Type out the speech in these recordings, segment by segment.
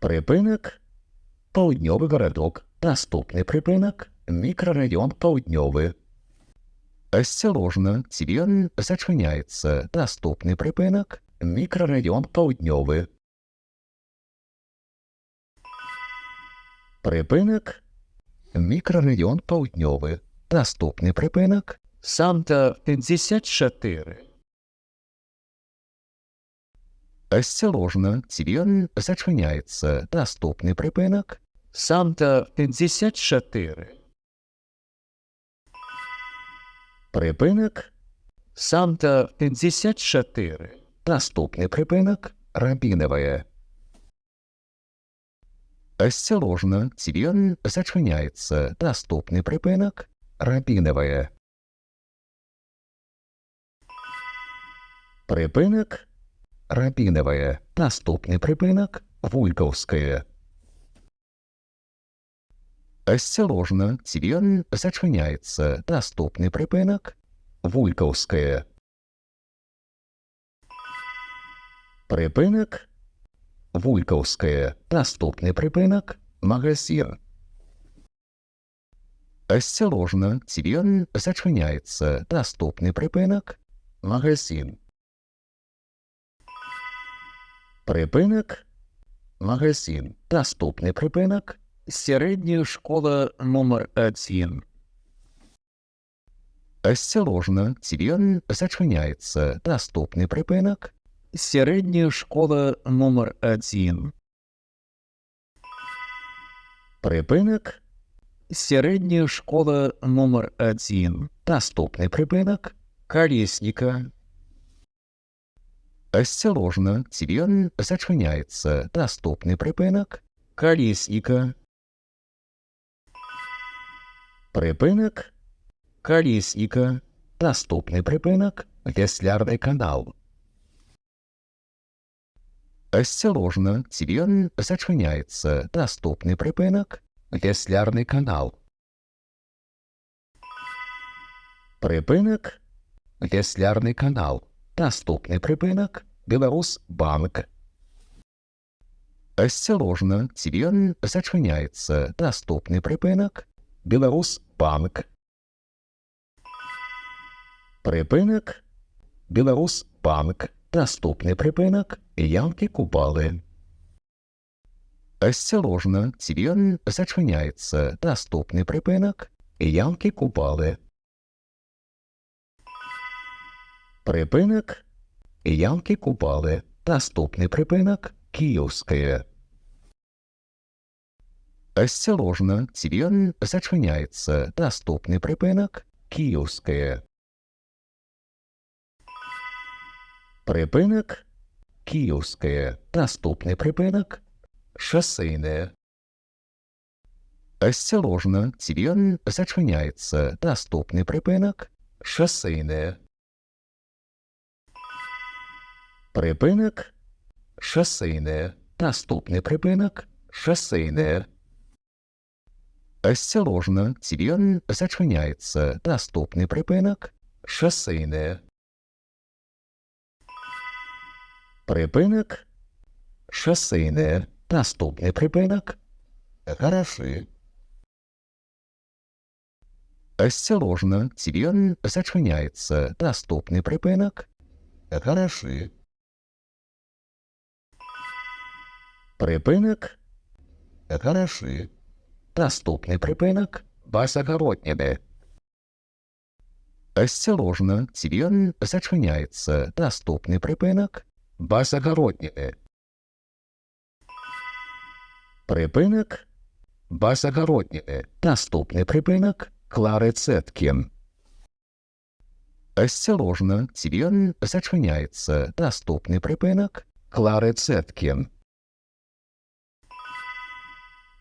Припинок – Паудньовий городок. Наступний припинок – мікрорайон Паудньовий. Осторожно, дверь зачиняется. Наступний припинок – мікрорайон Паудньовий. Припинок – мікрорайон Паудньовий. Наступний припинок – Санта-54. Осторожно, дверь зачиняется. Наступний припинок – Санта-54. Припинок – Санта-54. Наступний припинок – Рабиновая. Осторожно, дверь зачиняется. Наступний припинок – Рабиновая. Припинок – Рабиновая. Наступний припинок – Вульковская. Осторожно, дверь зачиняется. Наступний припинок – Вульковская. Припинок – Вульковская. Наступний припинок – Магазин. Осторожно, дверь зачиняется. Наступний припинок – Магазин. Припинок – Магазин. Наступний припинок – Середня школа номер 1. Осторожно, дверь зачиняется. Наступний припинок – Середня школа номер 1. Припинок – Середня школа номер 1. Наступний припинок – Колесника. Осторожно, дверь зачиняется. Наступний припинок – Колесника. Припинок – Колесника. Наступний припинок – Веслярний канал. Осторожно, дверь зачиняется. Наступний припинок – Веслярний канал. Припинок – Веслярний канал. Наступний припинок – Беларусьбанк. Осторожно, дверь зачиняется. Наступний припинок – Беларусьбанк. Припинок – Беларусьбанк. Наступний припинок – Янки Купали. Осторожно, дверь зачиняется. Наступний припинок – Янки Купали. Припинок – Янки Купали. Наступний припинок – Київське. Осторожно, дверь зачиняется. Наступний припинок – Київське. Припинок – Київське. Наступний припинок – Шосейне. Осторожно, дверь зачиняется. Наступний припинок – Шосейне. Припинок – Шосейне. Наступний припинок – Шосейне. Осторожно, дверь зачиняется. Наступний припинок – Шосейне. Припинок – Шосейне. Наступний припинок – Гаражі. Осторожно, дверь зачиняется. Наступний припинок – Гаражі. Припинок – Гаражі. Наступний припинок – Басогородніне. Осторожно, дверь зачиняется. Наступний припинок – Басогородніне. Припинок – Басогородніне. Наступний припинок – Клари Цеткін. Осторожно, дверь зачиняется. Наступний припинок – Клари Цеткін.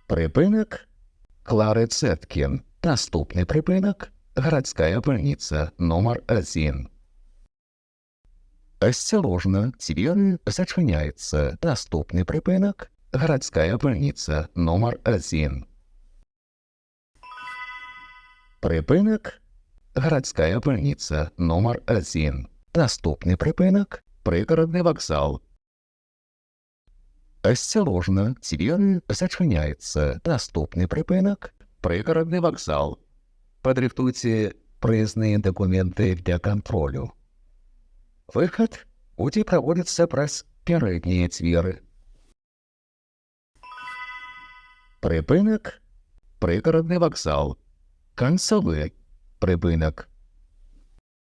Припинок – Клари Цеткін. Наступний припинок – Городская больница номер 1. Осторожно, дверь зачиняется. Наступний припинок – Городская больница номер 1. Припинок – Городская больница номер 1. Наступний припинок – Пригородний вокзал. Осторожно, двери зачиняються. Наступний припинок – пригородний вокзал. Подрихтуйте проездные документы для контролю. Выход буде проводиться през передние двери. Припинок – пригородний вокзал. Концовий припинок.